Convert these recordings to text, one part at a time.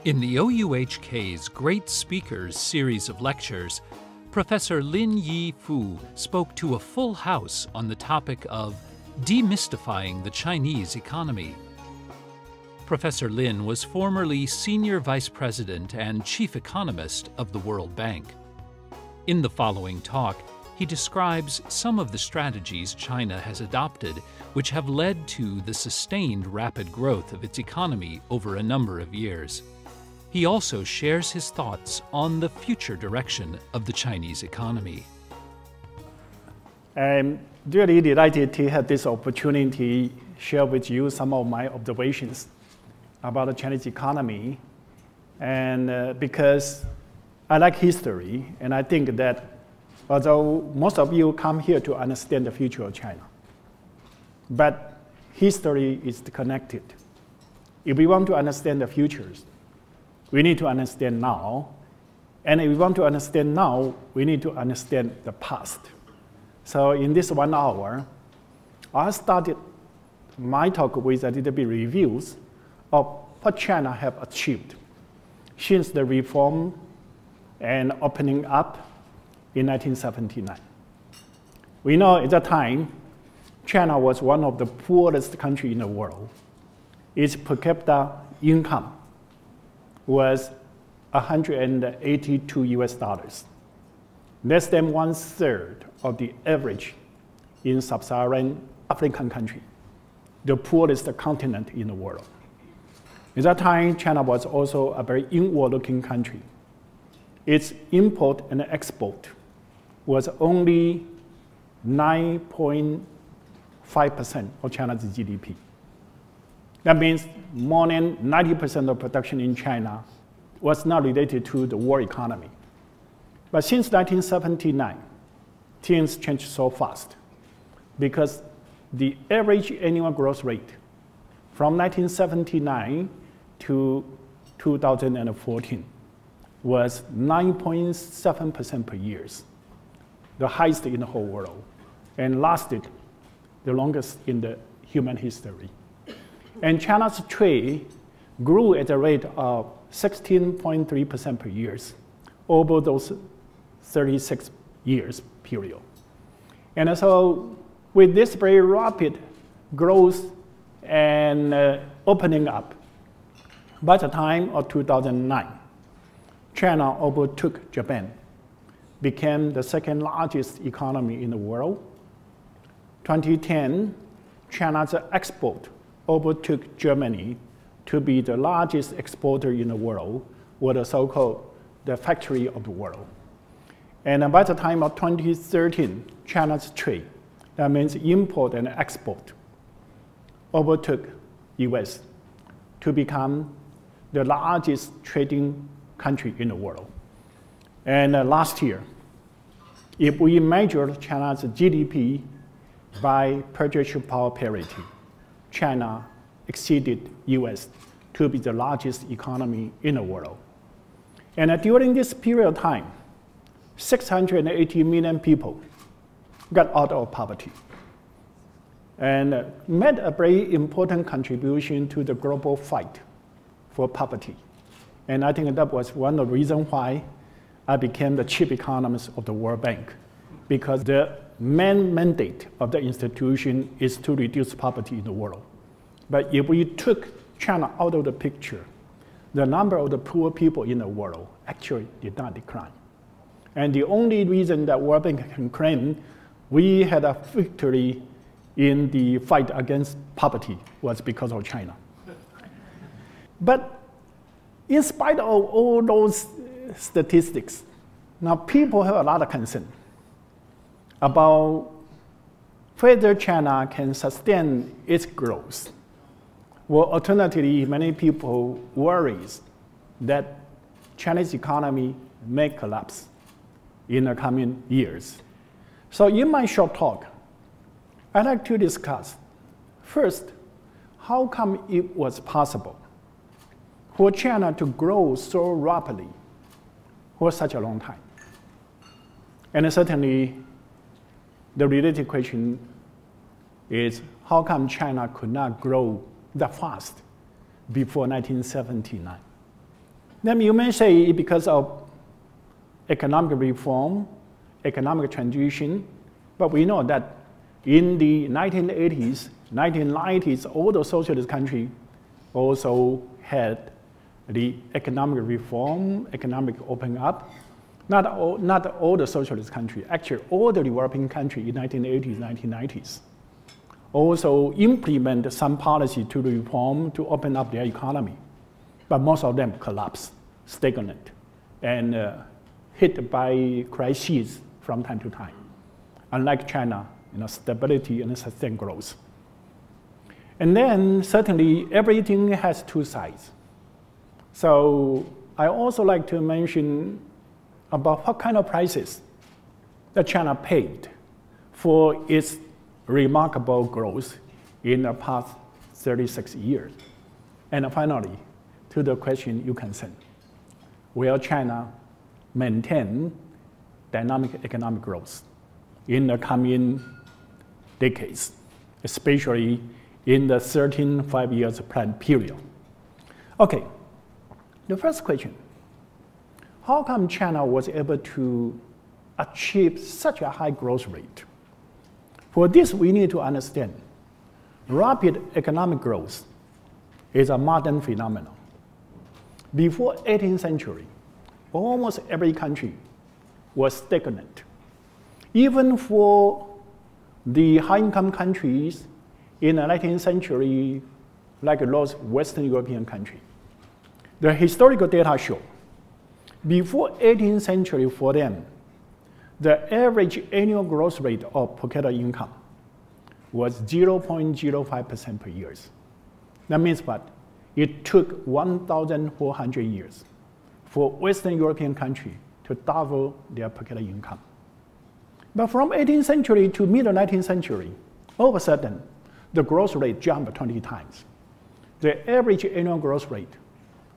In the OUHK's Great Speakers series of lectures, Prof.Lin Yifu spoke to a full house on the topic of demystifying the Chinese economy. Professor Lin was formerly Senior Vice President and Chief Economist of the World Bank. In the following talk, he describes some of the strategies China has adopted which have led to the sustained rapid growth of its economy over a number of years. He also shares his thoughts on the future direction of the Chinese economy. I'm really delighted to have this opportunity to share with you some of my observations about the Chinese economy. And because I like history, and I think that although most of you come here to understand the future of China, but history is connected. If we want to understand the futures, we need to understand now. And if we want to understand now, we need to understand the past. So in this 1 hour, I started my talk with a little bit reviews of what China have achieved since the reform and opening up in 1979. We know at that time, China was one of the poorest countries in the world. Its per capita income was $182 US, less than 1/3 of the average in sub-Saharan African country, the poorest continent in the world. At that time, China was also a very inward-looking country. Its import and export was only 9.5% of China's GDP. That means more than 90% of production in China was not related to the world economy. But since 1979, things changed so fast because the average annual growth rate from 1979 to 2014 was 9.7% per year, the highest in the whole world, and lasted the longest in the human history. And China's trade grew at a rate of 16.3% per year over those 36 years period. And so with this very rapid growth and opening up, by the time of 2009, China overtook Japan, became the second largest economy in the world. 2010, China's export overtook Germany to be the largest exporter in the world, or the so-called the factory of the world. And by the time of 2013, China's trade, that means import and export, overtook US to become the largest trading country in the world. And last year, if we measure China's GDP by purchasing power parity, China exceeded US to be the largest economy in the world. And during this period of time, 680 million people got out of poverty and made a very important contribution to the global fight for poverty. And I think that was one of the reasons why I became the chief economist of the World Bank, because the main mandate of the institution is to reduce poverty in the world. But if we took China out of the picture, the number of the poor people in the world actually did not decline. And the only reason that World Bank can claim we had a victory in the fight against poverty was because of China. But in spite of all those statistics, now people have a lot of concern about whether China can sustain its growth. Well, alternatively, many people worry that Chinese economy may collapse in the coming years. So in my short talk, I'd like to discuss, first, how come it was possible for China to grow so rapidly for such a long time? And certainly, the related question is, how come China could not grow that fast before 1979? Then you may say because of economic reform, economic transition, but we know that in the 1980s, 1990s, all the socialist countries also had the economic reform, economic opening up. Not all the socialist countries, actually all the developing countries in 1980s, 1990s also implement some policy to reform, to open up their economy. But most of them collapse, stagnant, and hit by crises from time to time. Unlike China, stability and sustained growth. And then certainly everything has two sides. So I also like to mention about what kind of prices that China paid for its remarkable growth in the past 36 years. And finally, to the question you can send, will China maintain dynamic economic growth in the coming decades, especially in the 13 5-year plan period? Okay, the first question, how come China was able to achieve such a high growth rate? For this, we need to understand rapid economic growth is a modern phenomenon. Before 18th century, almost every country was stagnant. Even for the high-income countries in the 19th century, like those Western European countries, the historical data show before 18th century for them, the average annual growth rate of per capita income was 0.05% per year. That means what? It took 1,400 years for Western European countries to double their per capita income. But from 18th century to mid-19th century, all of a sudden, the growth rate jumped 20 times. The average annual growth rate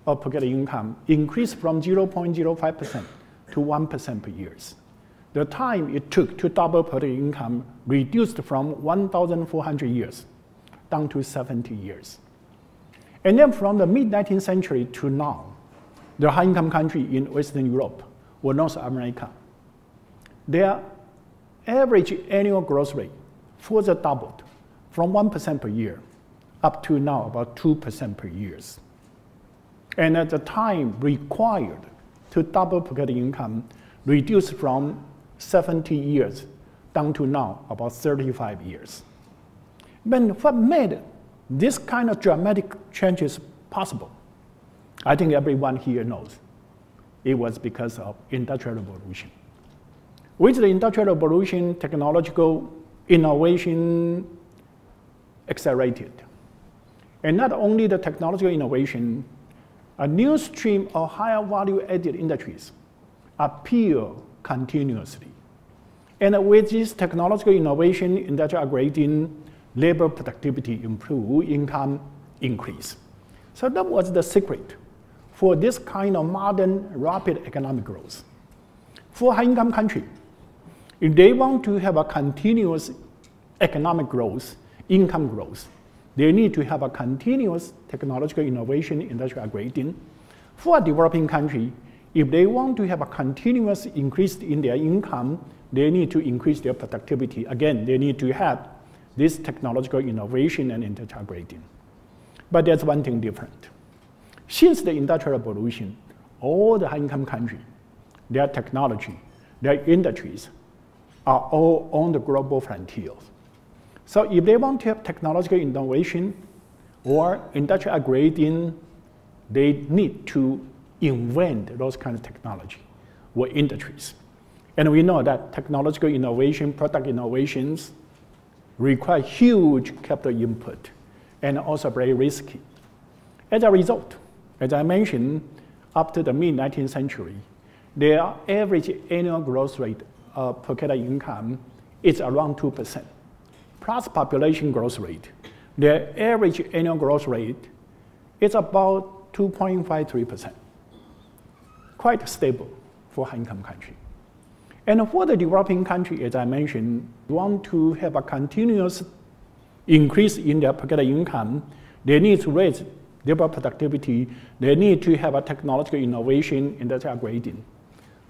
of per capita income increased from 0.05% to 1% per year. The time it took to double per capita income reduced from 1,400 years down to 70 years. And then from the mid-19th century to now, the high-income countries in Western Europe or North America, their average annual growth rate further doubled from 1% per year up to now about 2% per year. And at the time required to double per capita income reduced from 70 years down to now about 35 years. But what made this kind of dramatic changes possible? I think everyone here knows. It was because of Industrial Revolution. With the Industrial Revolution, technological innovation accelerated. And not only the technological innovation, a new stream of higher value-added industries appear continuously. And with this technological innovation, industrial upgrading, labor productivity improve, income increase. So that was the secret for this kind of modern rapid economic growth. For high-income countries, if they want to have a continuous economic growth, income growth, they need to have a continuous technological innovation, industrial upgrading. For a developing country, if they want to have a continuous increase in their income, they need to increase their productivity. Again, they need to have this technological innovation and industrial upgrading. But there's one thing different. Since the Industrial Revolution, all the high-income countries, their technology, their industries are all on the global frontiers. So if they want to have technological innovation or industrial upgrading, they need to invent those kind of technology or industries. And we know that technological innovation, product innovations require huge capital input and also very risky. As a result, as I mentioned, up to the mid-19th century, their average annual growth rate of per capita income is around 2%. Plus population growth rate, their average annual growth rate is about 2.53%. Quite stable for high-income country. And for the developing country, as I mentioned, want to have a continuous increase in their per capita income, they need to raise develop productivity, they need to have a technological innovation, industrial upgrading.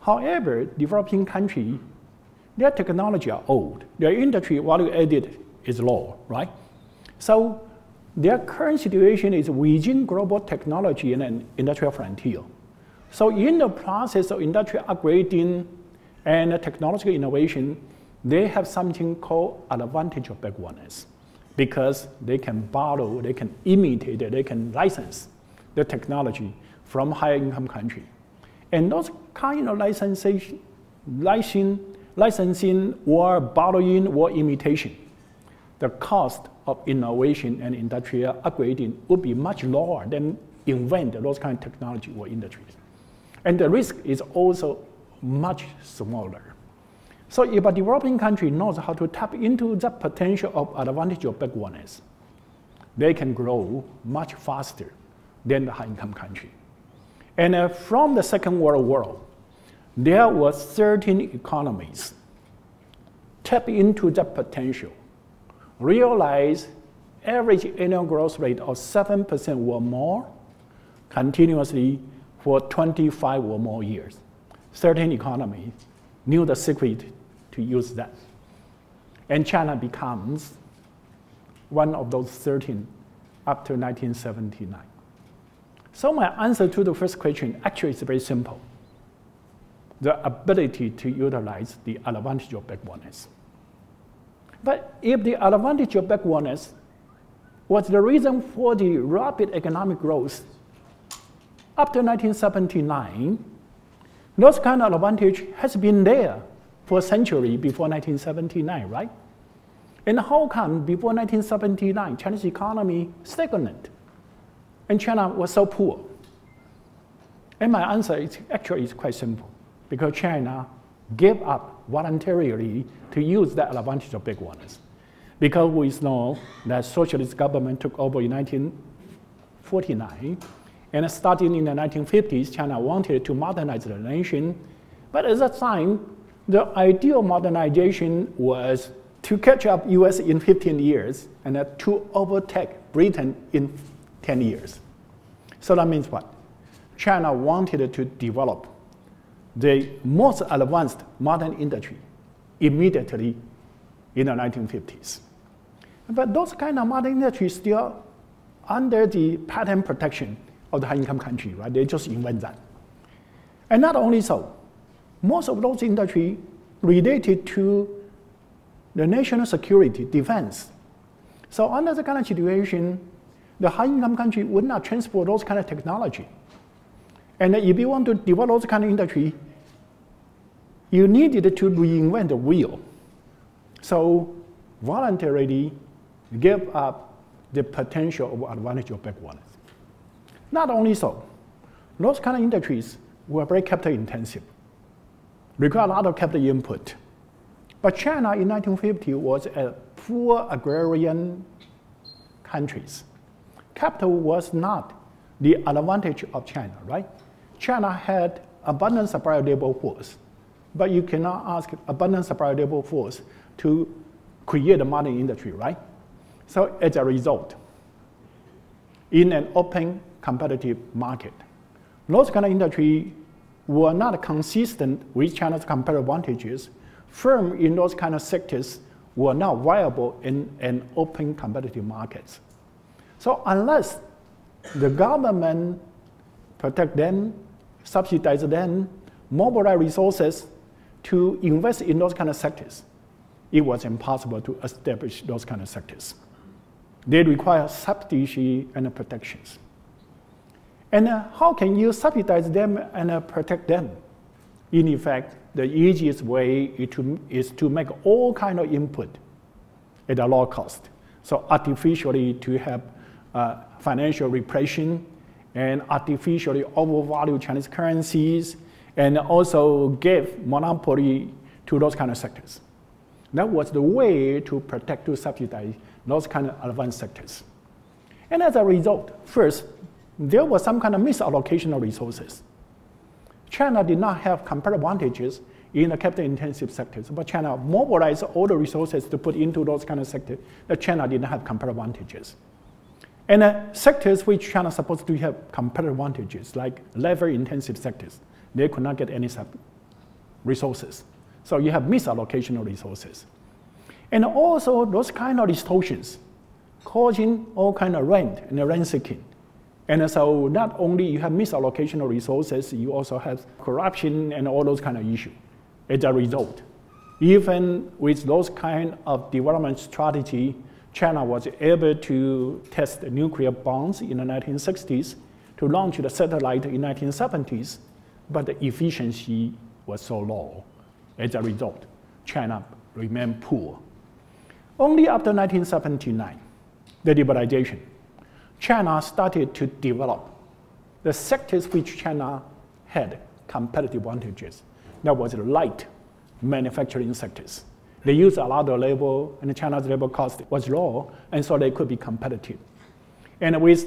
However, developing countries, their technology are old. Their industry value added is low, right? So their current situation is within global technology and an industrial frontier. So in the process of industrial upgrading and technological innovation, they have something called advantage of backwardness, because they can borrow, they can imitate, they can license the technology from higher income countries. And those kind of licensing or borrowing or imitation, the cost of innovation and industrial upgrading would be much lower than invent those kind of technology or industries. And the risk is also much smaller. So if a developing country knows how to tap into the potential of advantage of backwardness, they can grow much faster than the high-income country. And from the Second World War, there were 13 economies tap into that potential, realize average annual growth rate of 7% or more continuously for 25 or more years. 13 economies knew the secret to use that. And China becomes one of those 13 after 1979. So my answer to the first question actually is very simple. The ability to utilize the advantage of backwardness. But if the advantage of backwardness was the reason for the rapid economic growth after 1979, those kind of advantage has been there for a century before 1979, right? And how come before 1979, Chinese economy stagnant and China was so poor? And my answer is actually quite simple, because China gave up voluntarily to use that advantage of backwardness. Because we know that socialist government took over in 1949, and starting in the 1950s, China wanted to modernize the nation. But at that time, the ideal modernization was to catch up US in 15 years and to overtake Britain in 10 years. So that means what? China wanted to develop the most advanced modern industry immediately in the 1950s. But those kind of modern industries still under the patent protection of the high-income country, right? They just invent that. And not only so, most of those industries related to the national security, defense. So under the kind of situation, the high-income country would not transport those kind of technology. And if you want to develop those kind of industry, you needed to reinvent the wheel. So voluntarily give up the potential of advantage of backwardness. Not only so, those kind of industries were very capital intensive, require a lot of capital input. But China in 1950 was a poor agrarian country. Capital was not the advantage of China, right? China had abundant supply of labor force, but you cannot ask abundant supply of labor force to create a modern industry, right? So as a result, in an open competitive market, those kind of industry were not consistent with China's competitive advantages. Firms in those kind of sectors were not viable in an open competitive market. So unless the government protect them, subsidize them, mobilize resources to invest in those kind of sectors, it was impossible to establish those kind of sectors. They require subsidy and protections. And how can you subsidize them and protect them? In effect, the easiest way is to make all kind of input at a low cost. So artificially to have financial repression and artificially overvalue Chinese currencies and also give monopoly to those kind of sectors. That was the way to protect, to subsidize those kind of advanced sectors. And as a result, first, there was some kind of misallocation of resources. China did not have competitive advantages in the capital-intensive sectors, but China mobilized all the resources to put into those kind of sectors that China did not have competitive advantages. And sectors which China is supposed to have competitive advantages, like labor-intensive sectors, they could not get any resources. So you have misallocation of resources. And also those kind of distortions causing all kind of rent and rent seeking. And so not only you have misallocation of resources, you also have corruption and all those kind of issues. As a result, even with those kind of development strategy, China was able to test the nuclear bombs in the 1960s, to launch the satellite in the 1970s, but the efficiency was so low. As a result, China remained poor. Only after 1979, the liberalization, China started to develop the sectors which China had competitive advantages. That was light manufacturing sectors. They used a lot of labor, and China's labor cost was low, and so they could be competitive. And with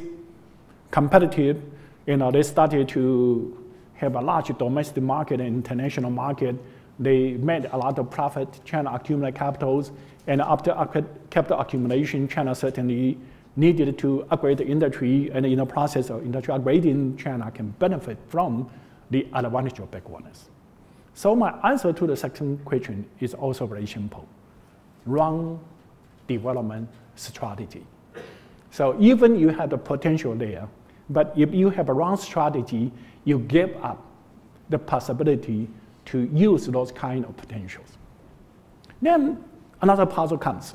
competitive, they started to have a large domestic market and international market. They made a lot of profit. China accumulated capitals, and after capital accumulation, China certainly needed to upgrade the industry, and in the process of industrial upgrading, China can benefit from the advantage of backwardness. So my answer to the second question is also very simple. Wrong development strategy. So even you have the potential there, but if you have a wrong strategy, you give up the possibility to use those kind of potentials. Then another puzzle comes.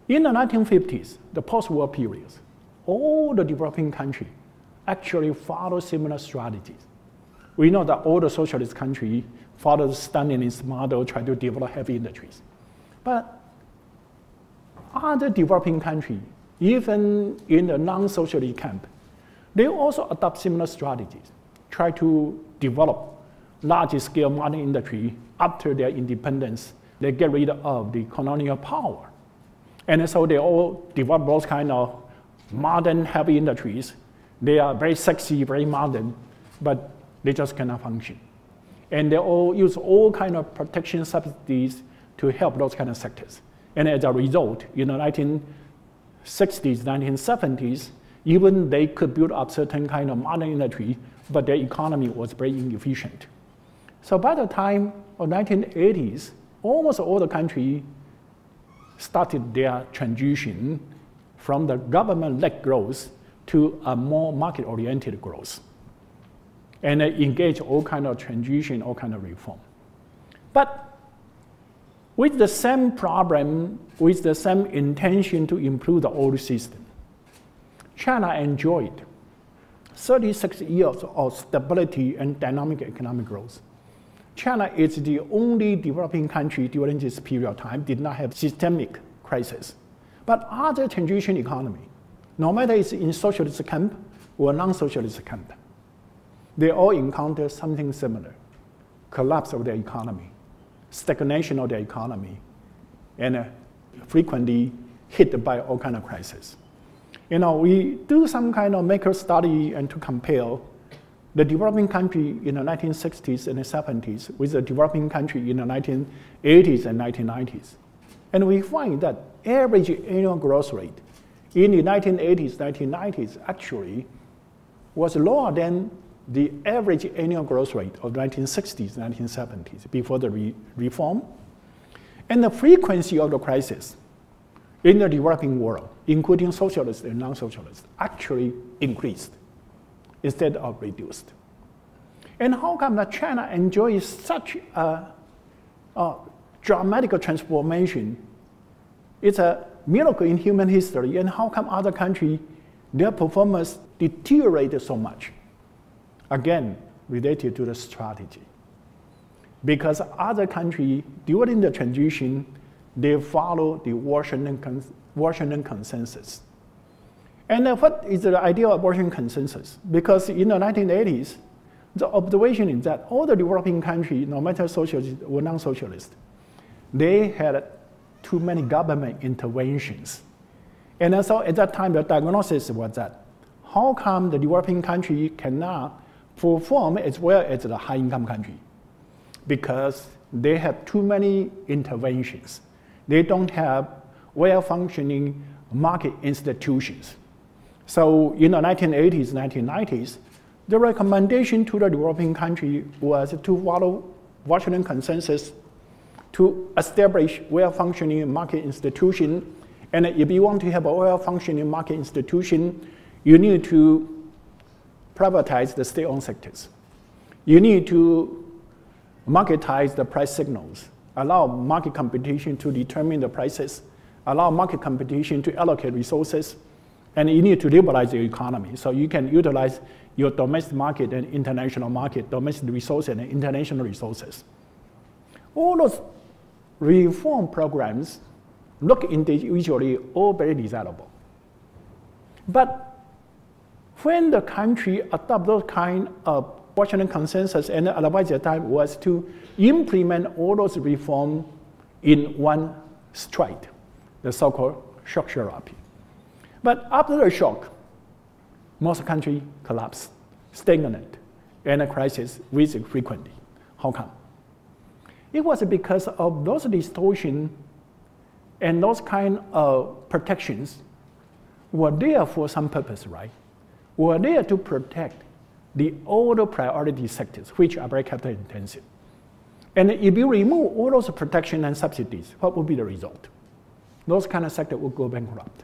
In the 1950s, the post-war periods, all the developing countries actually follow similar strategies. We know that all the socialist countries follow the Stalinist model, try to develop heavy industries. But other developing countries, even in the non-socialist camp, they also adopt similar strategies, try to develop large-scale modern industry after their independence. They get rid of the colonial power. And so they all develop those kind of modern heavy industries. They are very sexy, very modern, but they just cannot function. And they all use all kind of protection subsidies to help those kind of sectors. And as a result, in the 1960s, 1970s, even they could build up certain kind of modern industry, but their economy was very inefficient. So by the time of 1980s, almost all the countries started their transition from the government-led growth to a more market-oriented growth. And they engage all kind of transition, all kind of reform. But with the same problem, with the same intention to improve the old system, China enjoyed 36 years of stability and dynamic economic growth. China is the only developing country during this period of time did not have systemic crisis. But other transition economy, no matter it's in socialist camp or non-socialist camp, they all encounter something similar: collapse of their economy, stagnation of their economy, and frequently hit by all kind of crises. We do some kind of macro study and to compare the developing country in the 1960s and the 70s with the developing country in the 1980s and 1990s. And we find that average annual growth rate in the 1980s, 1990s actually was lower than the average annual growth rate of the 1960s, 1970s, before the reform. And the frequency of the crisis in the developing world, including socialists and non-socialists, actually increased instead of reduced. And how come that China enjoys such a dramatic transformation? It's a miracle in human history, and how come other countries, their performance deteriorated so much? Again, related to the strategy. Because other countries, during the transition, they follow the Washington consensus. And what is the idea of Washington consensus? Because in the 1980s, the observation is that all the developing countries, no matter socialist or non-socialist, they had too many government interventions. And so at that time, the diagnosis was that, how come the developing country cannot perform as well as the high-income country? Because they have too many interventions. They don't have well-functioning market institutions. So in the 1980s, 1990s, the recommendation to the developing country was to follow Washington Consensus to establish well-functioning market institution. And if you want to have a well-functioning market institution, you need to privatize the state-owned sectors. You need to marketize the price signals, allow market competition to determine the prices, allow market competition to allocate resources, and you need to liberalize the economy so you can utilize your domestic market and international market, domestic resources and international resources. All those reform programs look individually all very desirable. But when the country adopt those kind of Washington Consensus and the advice at the time was to implement all those reforms in one stride, the so-called shock therapy. But after the shock, most countries collapse, stagnant, and a crisis visit frequently. How come? It was because of those distortions and those kind of protections were there for some purpose, right? Were there to protect the older priority sectors, which are very capital intensive. And if you remove all those protection and subsidies, what would be the result? Those kind of sectors would go bankrupt.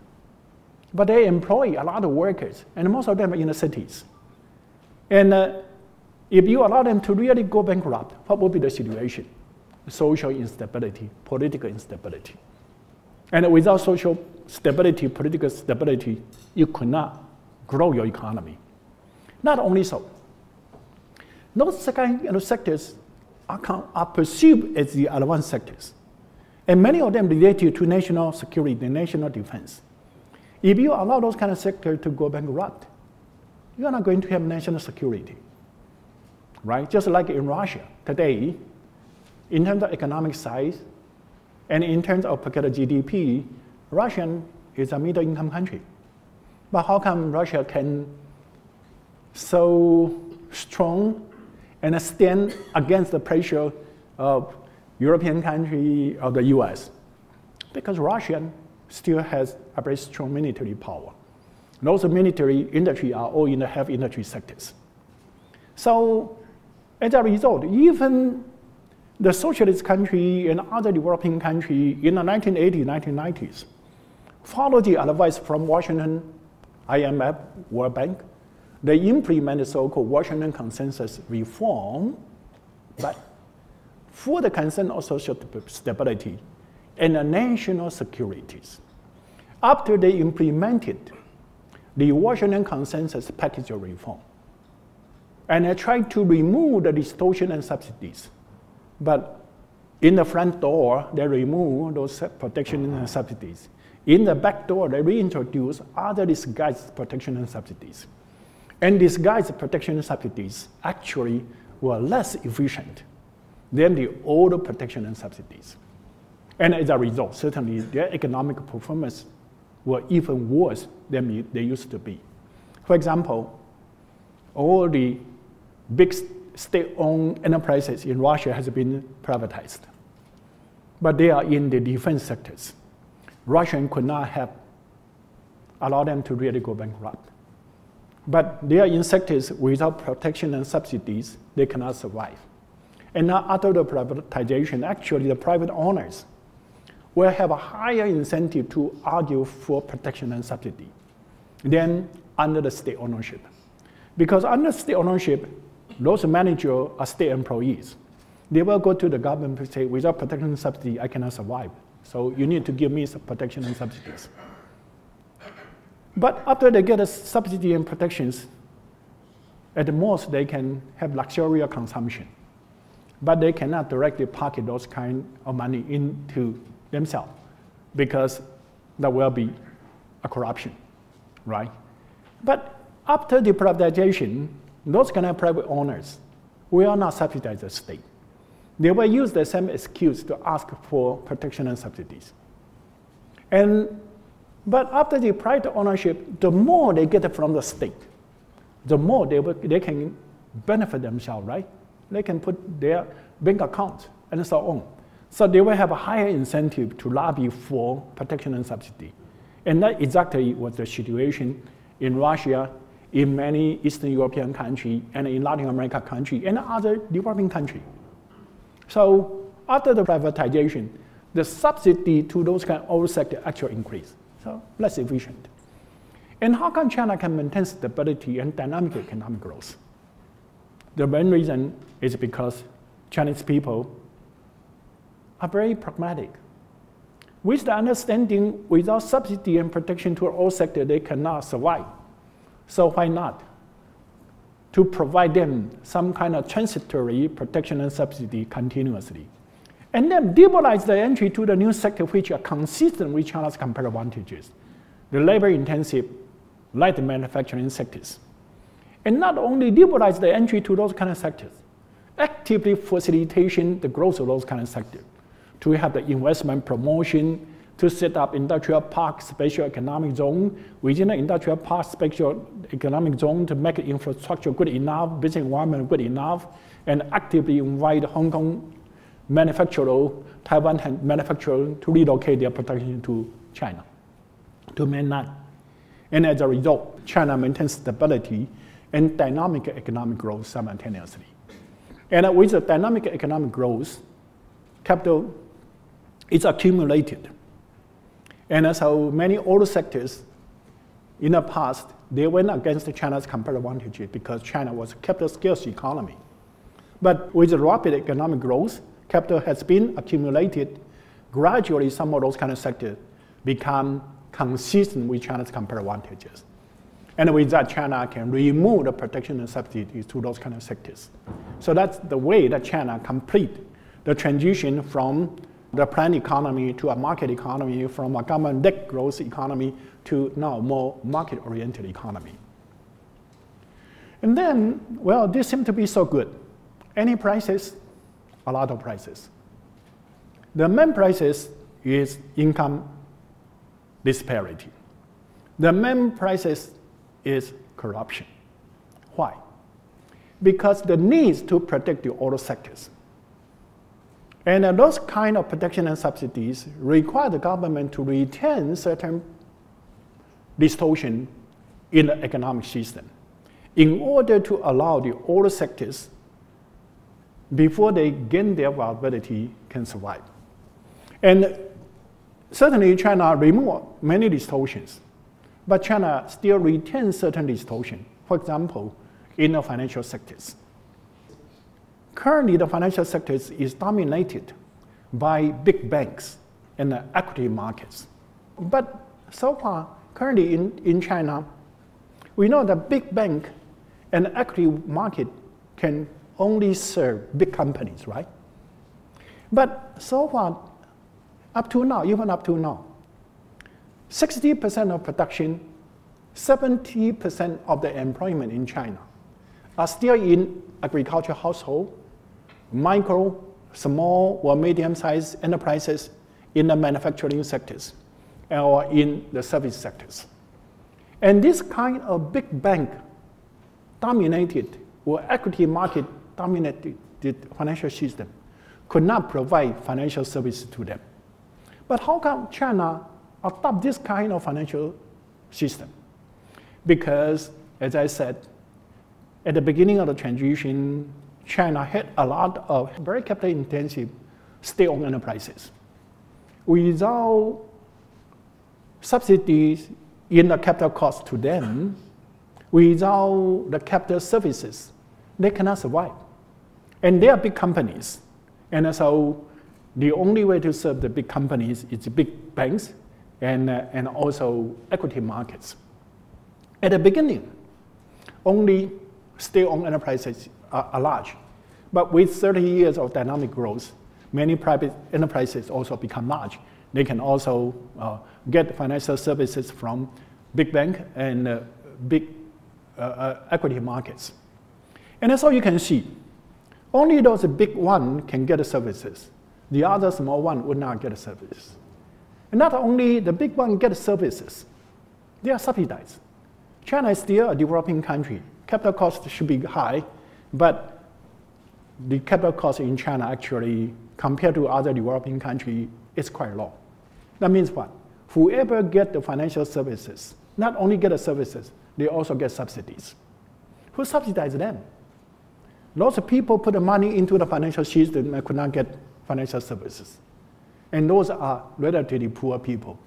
But they employ a lot of workers, and most of them are in the cities. And if you allow them to really go bankrupt, what would be the situation? Social instability, political instability. And without social stability, political stability, you could not grow your economy. Not only so, those kind of sectors are perceived as the advanced sectors. And many of them related to national security, national defense. If you allow those kind of sectors to go bankrupt, you are not going to have national security, right? Just like in Russia today, in terms of economic size and in terms of per capita GDP, Russia is a middle-income country. But how come Russia can so strong and stand against the pressure of European country or the US? Because Russia still has a very strong military power. Those military industry are all in the heavy industry sectors. So as a result, even the socialist country and other developing country in the 1980s, 1990s followed the advice from Washington, IMF, World Bank. They implemented so-called Washington Consensus reform, but for the concern of social stability and the national securities. After they implemented the Washington Consensus package of reform, and they tried to remove the distortion and subsidies, but in the front door, they remove those protection and subsidies. In the back door, they reintroduce other disguised protection and subsidies. And disguised protection and subsidies actually were less efficient than the older protection and subsidies. And as a result, certainly their economic performance were even worse than they used to be. For example, all the big state-owned enterprises in Russia has been privatized. But they are in the defense sectors. Russia could not have allowed them to really go bankrupt. But they are in sectors without protection and subsidies, they cannot survive. And now after the privatization, actually the private owners will have a higher incentive to argue for protection and subsidy than under the state ownership. Because under state ownership, those managers are state employees. They will go to the government and say, without protection and subsidy, I cannot survive. So you need to give me some protection and subsidies. But after they get a subsidy and protections, at the most they can have luxurious consumption. But they cannot directly pocket those kind of money into themselves because there will be a corruption, right? But after the privatization, those kind of private owners will not subsidize the state. They will use the same excuse to ask for protection and subsidies. But after the private ownership, the more they get from the state, the more they can benefit themselves, right? They can put their bank accounts and so on. So they will have a higher incentive to lobby for protection and subsidy. And that exactly was the situation in Russia, in many Eastern European countries, and in Latin America countries, and other developing countries. So after the privatization, the subsidy to those kind of oil sector actually increased, so less efficient. And how come China can maintain stability and dynamic economic growth? The main reason is because Chinese people are very pragmatic. With the understanding, without subsidy and protection to all sector, they cannot survive. So why not? To provide them some kind of transitory protection and subsidy continuously. And then liberalize the entry to the new sector which are consistent with China's comparative advantages. The labor-intensive, light manufacturing sectors. And not only liberalize the entry to those kind of sectors, actively facilitation the growth of those kind of sectors. To have the investment promotion, to set up industrial park special economic zone, within the industrial park special economic zone to make infrastructure good enough, business environment good enough, and actively invite Hong Kong manufacturer, Taiwan manufacturer to relocate their production to China, to mainland. And as a result, China maintains stability and dynamic economic growth simultaneously. And with the dynamic economic growth, capital is accumulated. And so many oil sectors in the past, they went against China's comparative advantage because China was a capital scarce economy. But with the rapid economic growth, capital has been accumulated. Gradually, some of those kind of sectors become consistent with China's comparative advantages. And with that, China can remove the protection and subsidies to those kind of sectors. So that's the way that China complete the transition from the planned economy to a market economy, from a government-led growth economy to now more market-oriented economy. And then, well, this seems to be so good. Any prices? A lot of prices. The main prices is income disparity. The main prices is corruption. Why? Because the needs to protect the oil sectors. And those kind of protection and subsidies require the government to retain certain distortion in the economic system in order to allow the oil sectors, before they gain their viability, can survive. And certainly China removed many distortions, but China still retains certain distortion. For example, in the financial sectors. Currently, the financial sector is dominated by big banks and the equity markets. But so far, currently in China, we know that big bank and equity market can only serve big companies, right? But so far, up to now, even up to now, 60% of production, 70% of the employment in China are still in agricultural household, micro, small, or medium-sized enterprises in the manufacturing sectors or in the service sectors. And this kind of big bank dominated or equity market dominated the financial system could not provide financial services to them. But how come China adopt this kind of financial system? Because, as I said, at the beginning of the transition, China had a lot of very capital-intensive state-owned enterprises. Without subsidies in the capital cost to them, without the capital services, they cannot survive. And they are big companies. And so the only way to serve the big companies is the big banks and also equity markets. At the beginning, only state-owned enterprises are large. But with 30 years of dynamic growth, many private enterprises also become large. They can also get financial services from big bank and big equity markets. And so you can see, only those big ones can get the services. The other small one would not get the services. And not only the big one get the services, they are subsidized. China is still a developing country. Capital costs should be high, but the capital cost in China actually, compared to other developing countries, is quite low. That means what? Whoever get the financial services, not only get the services, they also get subsidies. Who subsidizes them? Lots of people put the money into the financial system and could not get financial services. And those are relatively poor people.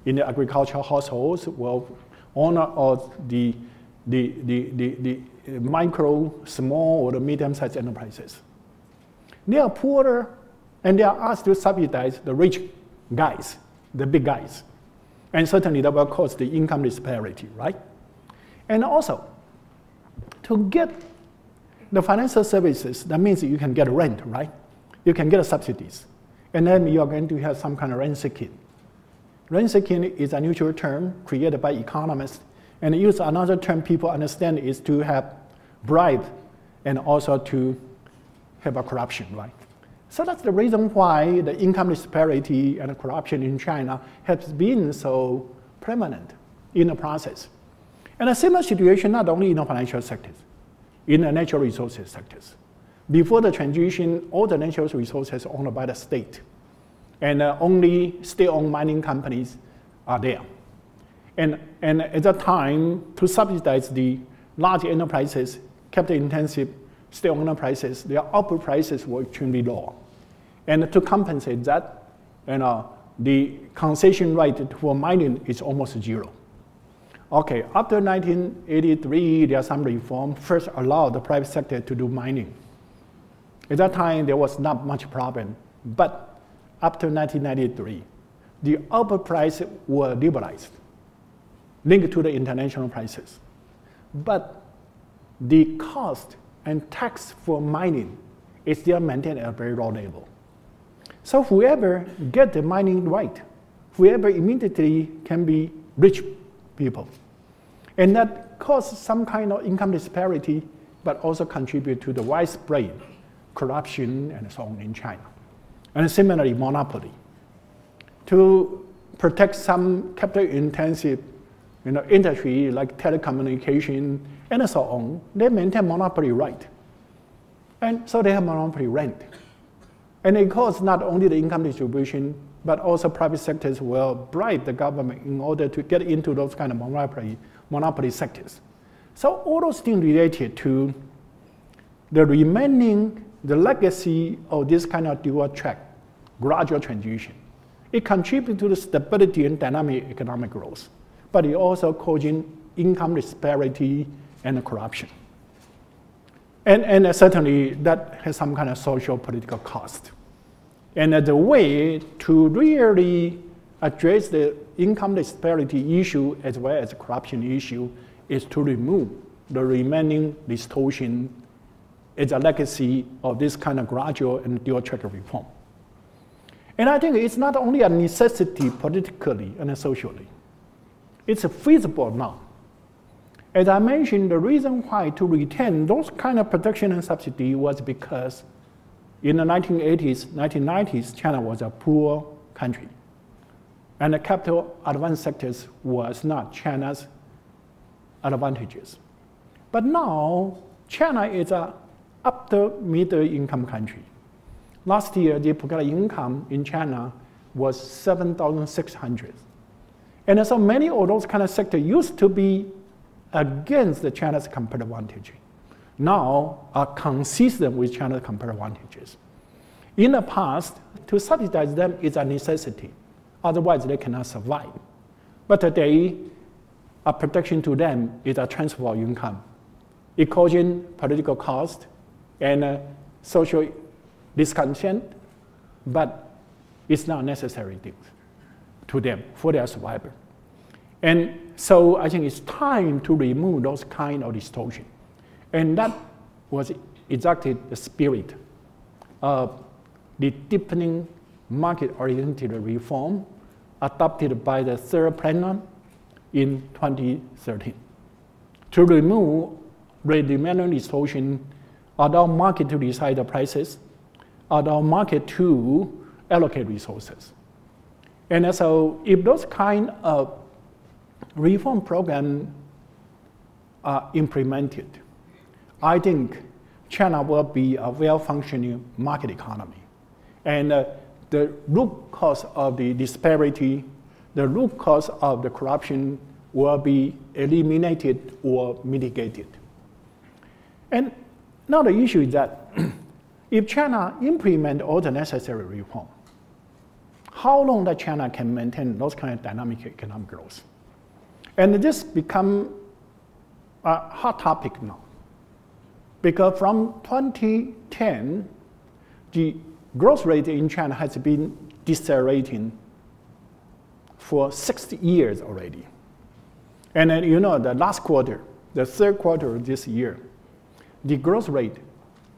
In the agricultural households, well, owner of the micro, small, or the medium-sized enterprises. They are poorer, and they are asked to subsidize the rich guys, the big guys. And certainly that will cause the income disparity, right? And also, to get the financial services, that means you can get rent, right? You can get subsidies. And then you are going to have some kind of rent seeking. Rent seeking is a neutral term created by economists, and use another term people understand is to have bribe and also to have a corruption, right? So that's the reason why the income disparity and corruption in China has been so prominent in the process. And a similar situation not only in the financial sectors, in the natural resources sectors. Before the transition, all the natural resources are owned by the state. And only state-owned mining companies are there. And at that time, to subsidize the large enterprises, capital-intensive state-owned enterprises, their output prices were extremely low. And to compensate that, the concession right for mining is almost zero. Okay, after 1983, there are some reform. First allowed the private sector to do mining. At that time, there was not much problem. But after 1993, the output price were liberalized, linked to the international prices. But the cost and tax for mining is still maintained at a very low level. So whoever get the mining right, whoever immediately can be rich people. And that causes some kind of income disparity, but also contribute to the widespread corruption and so on in China. And similarly, monopoly. To protect some capital-intensive industry like telecommunication and so on, they maintain monopoly right. And so they have monopoly rent. And it causes not only the income distribution, but also private sectors will bribe the government in order to get into those kind of monopoly sectors. So all those things related to the legacy of this kind of dual track, gradual transition. It contributes to the stability and dynamic economic growth, but it also causing income disparity and corruption. And certainly that has some kind of social political cost. And the way to really address the income disparity issue as well as the corruption issue is to remove the remaining distortion as a legacy of this kind of gradual and dual track reform. And I think it's not only a necessity politically and socially. It's feasible now. As I mentioned, the reason why to retain those kind of protection and subsidy was because in the 1980s, 1990s, China was a poor country. And the capital advanced sectors was not China's advantages. But now, China is a upper middle income country. Last year, the per capita income in China was 7,600. And so many of those kind of sectors used to be against the China's competitive advantage, now are consistent with China's competitive advantages. In the past, to subsidize them is a necessity. Otherwise, they cannot survive. But today, a protection to them is a transfer of income. It causes political cost and social discontent, but it's not necessary things to them for their survival. And so I think it's time to remove those kind of distortion. And that was exactly the spirit of the deepening market-oriented reform adopted by the third plenum in 2013. To remove the remaining distortion, allow market to decide the prices, allow market to allocate resources. And so if those kind of reform programs are implemented, I think China will be a well-functioning market economy. And the root cause of the disparity, the root cause of the corruption will be eliminated or mitigated. And now the issue is that if China implement all the necessary reform, how long that China can maintain those kind of dynamic economic growth? And this become a hot topic now. Because from 2010, the growth rate in China has been decelerating for 6 years already. And then, you know, the last quarter, the third quarter of this year, the growth rate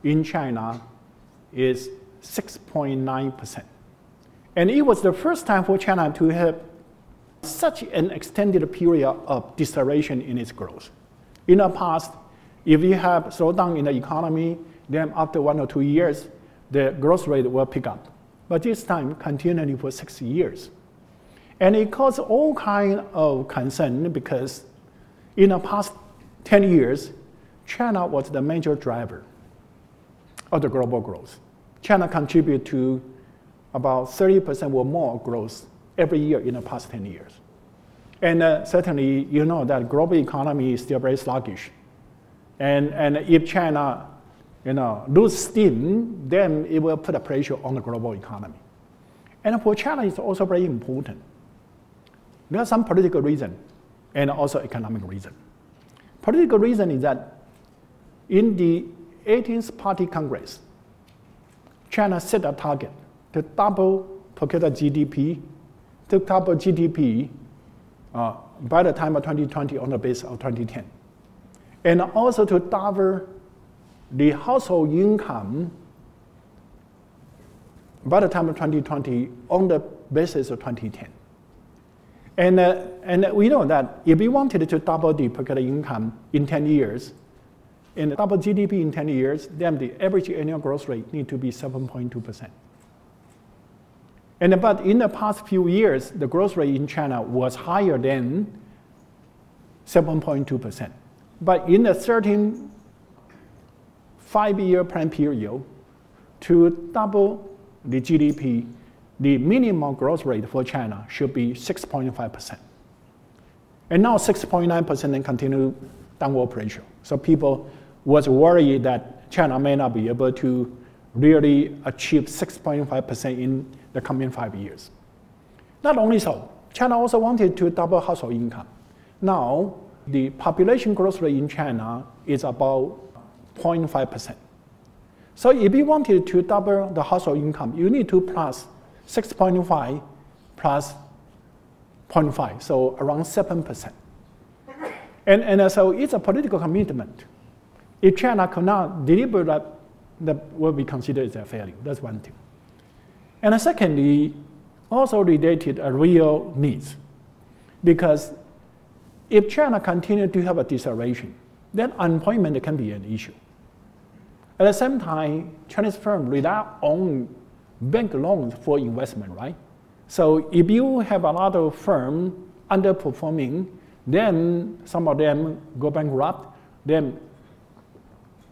in China is 6.9%. And it was the first time for China to have such an extended period of deceleration in its growth. In the past, if you have slowdown in the economy, then after 1 or 2 years, the growth rate will pick up. But this time, continually for 6 years. And it caused all kinds of concern because in the past 10 years, China was the major driver of the global growth. China contributed to about 30% or more growth every year in the past 10 years. And certainly, you know that global economy is still very sluggish. And if China, you know, lose steam, then it will put a pressure on the global economy. And for China, it's also very important. There are some political reasons and also economic reasons. Political reason is that in the 18th Party Congress, China set a target to double per capita GDP, to double GDP by the time of 2020 on the base of 2010. And also to double the household income by the time of 2020 on the basis of 2010. And we know that if we wanted to double the per capita income in 10 years, and double GDP in 10 years, then the average annual growth rate need to be 7.2%. But in the past few years, the growth rate in China was higher than 7.2%. But in the 13 5-year plan period, to double the GDP, the minimum growth rate for China should be 6.5%. And now 6.9% and continue downward pressure. So people was worried that China may not be able to really achieve 6.5% in the coming 5 years. Not only so, China also wanted to double household income. Now, the population growth rate in China is about 0.5%. So if you wanted to double the household income, you need to plus 6.5 plus 0.5, so around 7%. And so it's a political commitment. If China cannot deliver that, that will be considered as a failure. That's one thing. And secondly, also related to real needs. Because if China continues to have a deceleration, then unemployment can be an issue. At the same time, Chinese firms rely on bank loans for investment, right? So if you have a lot of firms underperforming, then some of them go bankrupt, then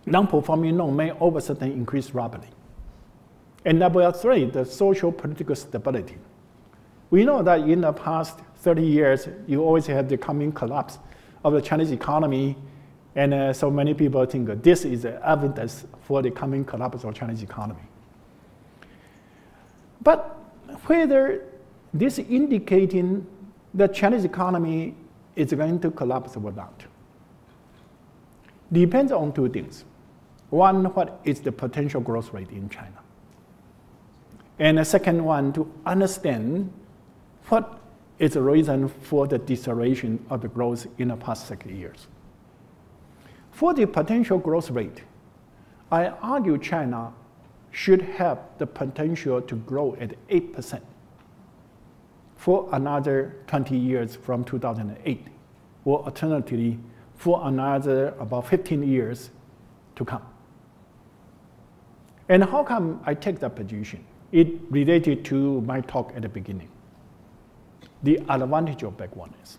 non-performing loan may all of a sudden increase rapidly. And that will threaten the social political stability. We know that in the past 30 years, you always have the coming collapse of the Chinese economy, and so many people think that this is evidence for the coming collapse of Chinese economy. But whether this indicating the Chinese economy is going to collapse or not depends on two things. One, what is the potential growth rate in China? And the second one, to understand what is the reason for the deceleration of the growth in the past 6 years. For the potential growth rate, I argue China should have the potential to grow at 8% for another 20 years from 2008, or alternatively, for another about 15 years to come. And how come I take that position? It related to my talk at the beginning. The advantage of backwardness.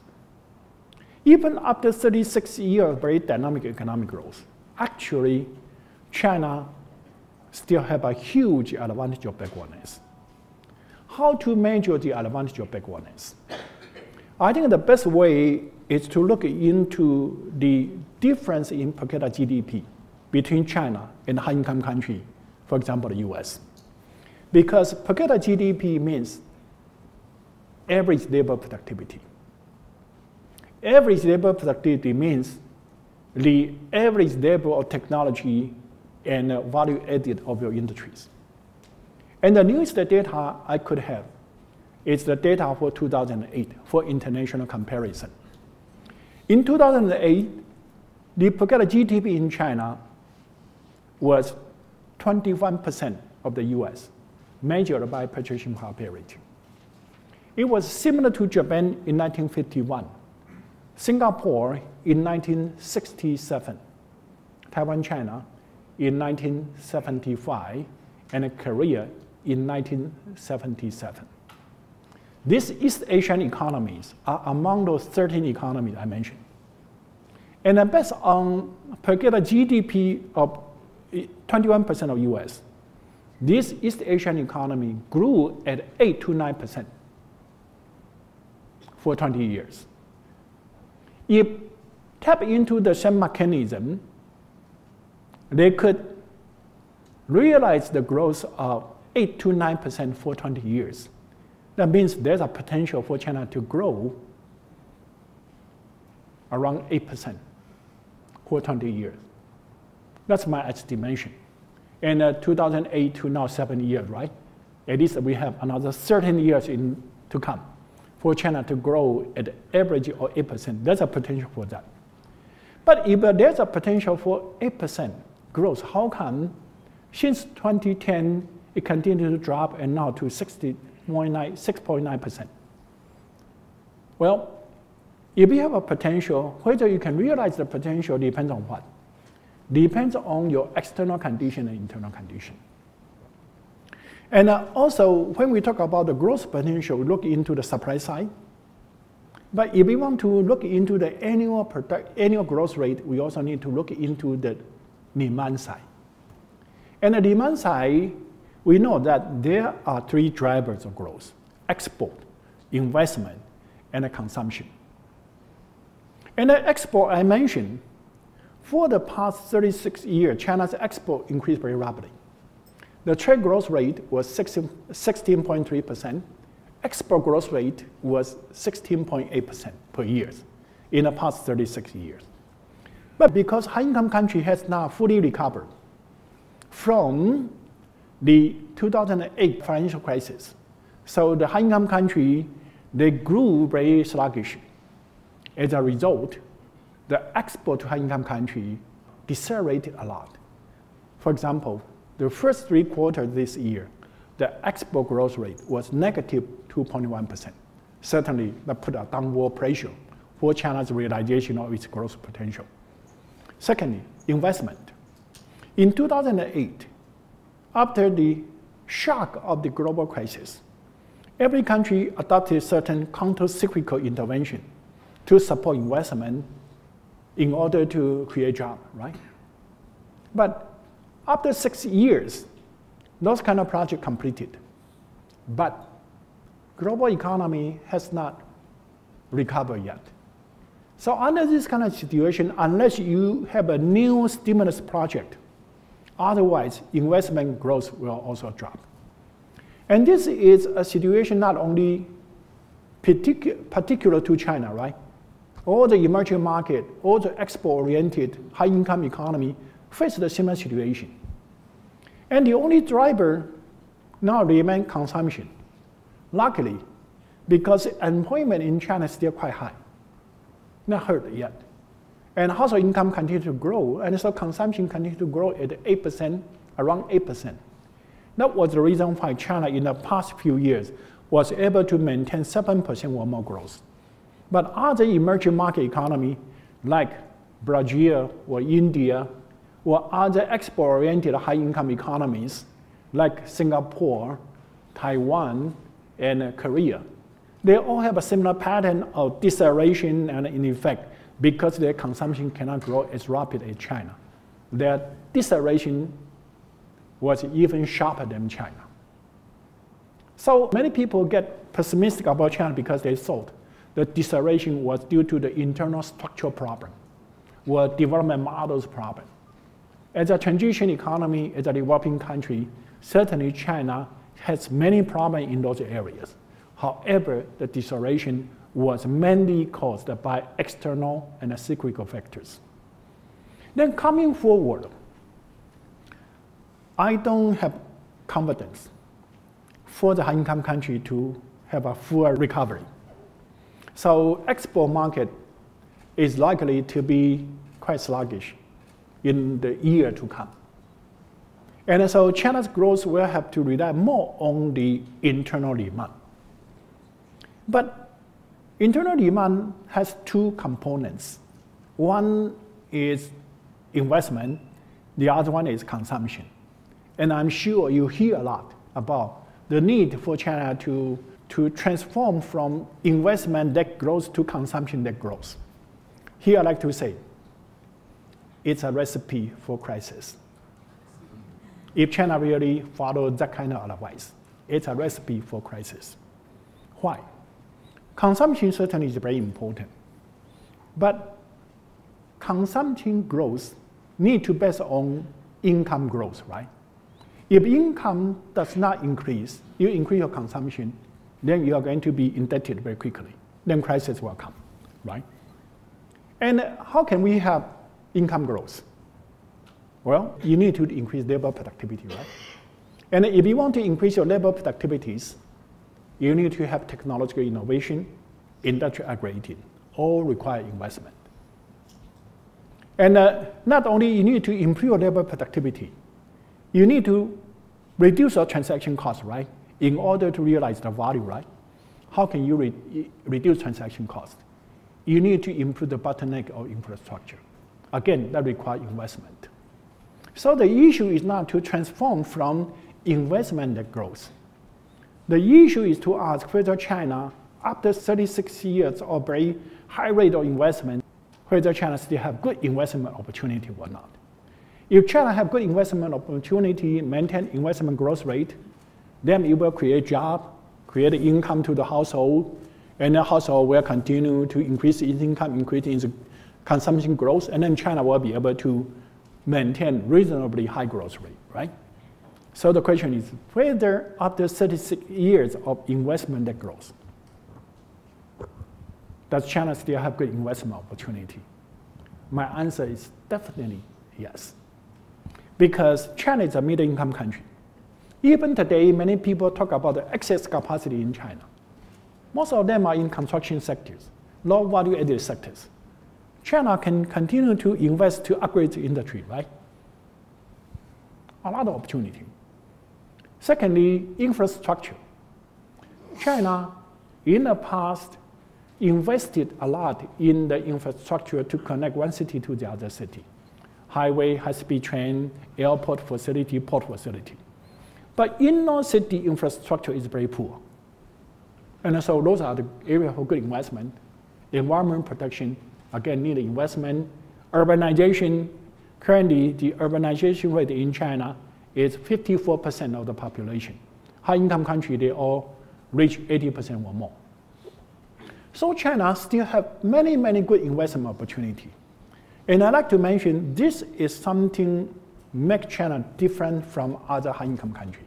Even after 36 years of very dynamic economic growth, actually, China still have a huge advantage of backwardness. How to measure the advantage of backwardness? I think the best way is to look into the difference in per capita GDP between China and high-income country, for example, the US. Because per capita GDP means average labor productivity. Average labor productivity means the average level of technology and value added of your industries. And the newest data I could have is the data for 2008 for international comparison. In 2008, the per capita GDP in China was 21% of the US, measured by purchasing power parity. It was similar to Japan in 1951, Singapore in 1967, Taiwan, China in 1975, and Korea in 1977. These East Asian economies are among those 13 economies I mentioned. And based on per capita GDP of 21% of US, this East Asian economy grew at 8 to 9% for 20 years. If tap into the same mechanism, they could realize the growth of 8 to 9% for 20 years. That means there's a potential for China to grow around 8% for 20 years. That's my estimation. And 2008 to now 7 years, right? At least we have another 13 years to come for China to grow at average of 8%. There's a potential for that. But if there's a potential for 8% growth, how come since 2010 it continued to drop and now to 6.9%? Well, if you have a potential, whether you can realize the potential depends on what? Depends on your external condition and internal condition. And also, when we talk about the growth potential, we look into the supply side. But if we want to look into the annual growth rate, we also need to look into the demand side. And the demand side, we know that there are three drivers of growth: export, investment, and consumption. And the export I mentioned, for the past 36 years, China's export increased very rapidly. The trade growth rate was 16.3%. Export growth rate was 16.8% per year in the past 36 years. But because high-income country has now fully recovered from the 2008 financial crisis, so the high-income country, they grew very sluggish. As a result, the export to high-income country decelerated a lot. For example, the first 3 quarters this year, the export growth rate was negative 2.1%. Certainly, that put a downward pressure for China's realization of its growth potential. Secondly, investment. In 2008, after the shock of the global crisis, every country adopted certain counter-cyclical intervention to support investment in order to create jobs, right? But after 6 years, those kind of projects completed. But global economy has not recovered yet. So under this kind of situation, unless you have a new stimulus project, otherwise investment growth will also drop. And this is a situation not only particular to China, right? All the emerging market, all the export-oriented high-income economy face the similar situation. And the only driver now remains consumption. Luckily, because unemployment in China is still quite high, not hurt yet. And household income continues to grow, and so consumption continues to grow at 8%, around 8%. That was the reason why China in the past few years was able to maintain 7% or more growth. But other emerging market economies like Brazil or India or other export-oriented high-income economies like Singapore, Taiwan, and Korea, they all have a similar pattern of deceleration and in effect because their consumption cannot grow as rapid as China. Their deceleration was even sharper than China. So many people get pessimistic about China because they thought the deceleration was due to the internal structural problem or development models problem. As a transition economy, as a developing country, certainly China has many problems in those areas. However, the deceleration was mainly caused by external and cyclical factors. Then coming forward, I don't have confidence for the high-income country to have a full recovery. So export market is likely to be quite sluggish in the year to come. And so China's growth will have to rely more on the internal demand. But internal demand has two components. One is investment, the other one is consumption. And I'm sure you hear a lot about the need for China to transform from investment that grows to consumption that grows. Here I'd like to say, it's a recipe for crisis. If China really follows that kind of advice, it's a recipe for crisis. Why? Consumption certainly is very important, but consumption growth needs to be based on income growth, right? If income does not increase, you increase your consumption, then you are going to be indebted very quickly. Then crisis will come, right? And how can we have income growth? Well, you need to increase labor productivity, right? And if you want to increase your labor productivities, you need to have technological innovation, industrial upgrading, all require investment. And not only you need to improve your labor productivity, you need to reduce your transaction costs, right? In order to realize the value, right? How can you reduce transaction costs? You need to improve the bottleneck of infrastructure. Again, that requires investment. So the issue is not to transform from investment that grows. The issue is to ask whether China, after 36 years of very high rate of investment, whether China still have good investment opportunity or not. If China have good investment opportunity, maintain investment growth rate, then it will create jobs, create income to the household, and the household will continue to increase its income, increase its consumption growth, and then China will be able to maintain reasonably high growth rate, right? So the question is whether after 36 years of investment that grows, does China still have good investment opportunity? My answer is definitely yes. Because China is a middle-income country. Even today, many people talk about the excess capacity in China. Most of them are in construction sectors, low value-added sectors. China can continue to invest to upgrade the industry, right? A lot of opportunity. Secondly, infrastructure. China, in the past, invested a lot in the infrastructure to connect one city to the other city. Highway, high-speed train, airport facility, port facility. But inner city infrastructure is very poor. And so those are the areas for good investment. Environment protection, again, need investment. Urbanization, currently the urbanization rate in China is 54% of the population. High-income country, they all reach 80% or more. So China still have many, many good investment opportunity. And I'd like to mention this is something make China different from other high-income countries.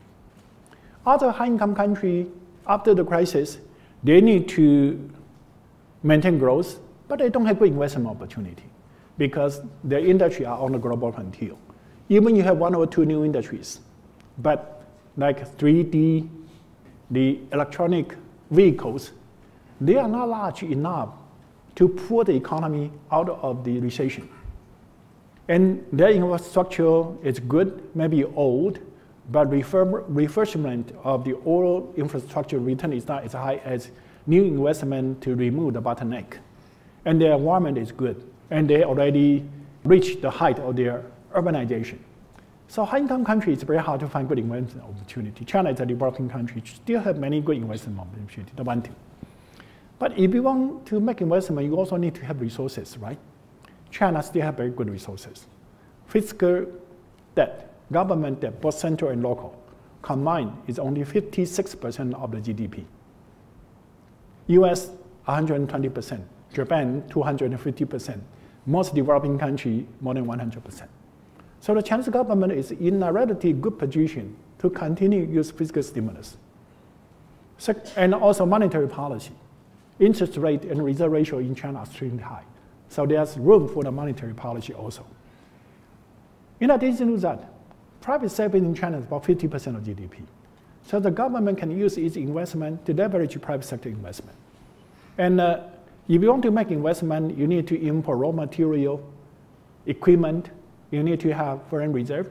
Other high-income countries, after the crisis, they need to maintain growth, but they don't have good investment opportunity because their industry are on the global frontier. Even you have one or two new industries, but like 3D, the electronic vehicles, they are not large enough to pull the economy out of the recession. And their infrastructure is good, maybe old, but refurbishment of the old infrastructure return is not as high as new investment to remove the bottleneck. And their environment is good, and they already reached the height of their urbanization. So high-income countries, it's very hard to find good investment opportunity. China is a developing country, still have many good investment opportunities, the one thing. But if you want to make investment, you also need to have resources, right? China still have very good resources. Fiscal debt, government debt, both central and local, combined is only 56% of the GDP. US 120%. Japan, 250%. Most developing countries, more than 100%. So the Chinese government is in a relatively good position to continue to use fiscal stimulus. And also monetary policy. Interest rate and reserve ratio in China are extremely high. So there's room for the monetary policy also. In addition to that, private saving in China is about 50% of GDP. So the government can use its investment to leverage private sector investment. And if you want to make investment, you need to import raw material, equipment, you need to have foreign reserve.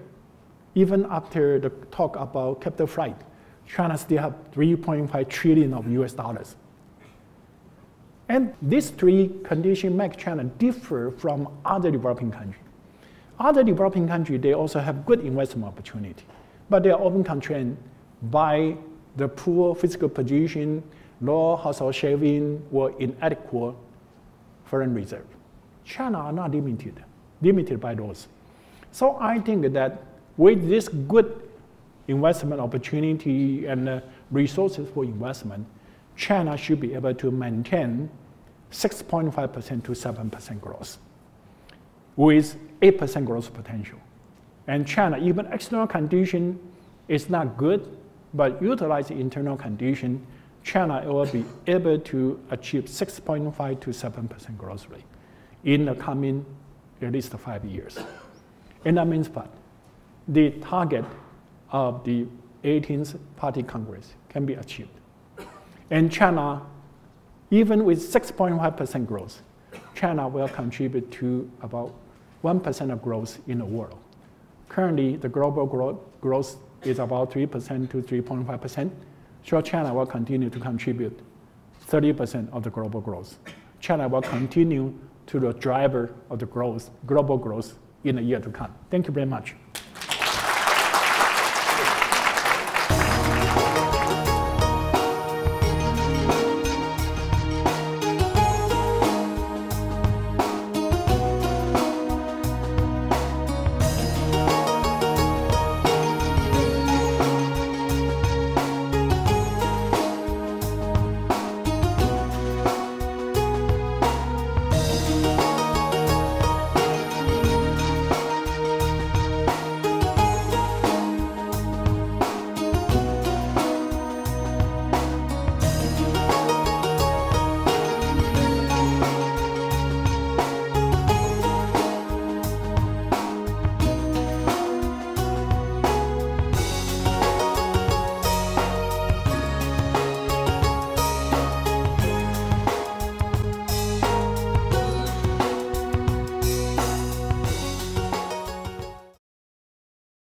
Even after the talk about capital flight, China still have 3.5 trillion of US dollars. And these three conditions make China differ from other developing countries. Other developing countries, they also have good investment opportunity, but they are often constrained by the poor fiscal position, low household saving, or inadequate foreign reserve. China are not limited by those. So I think that with this good investment opportunity and resources for investment, China should be able to maintain 6.5% to 7% growth with 8% growth potential. And China, even external condition is not good, but utilize the internal condition, China will be able to achieve 6.5 to 7% growth rate in the coming at least 5 years. And that means what? The target of the 18th Party Congress can be achieved. And China, even with 6.5% growth, China will contribute to about 1% of growth in the world. Currently, the global growth is about 3% to 3.5%. So China will continue to contribute 30% of the global growth. China will continue to be the driver of the growth, global growth in the year to come. Thank you very much.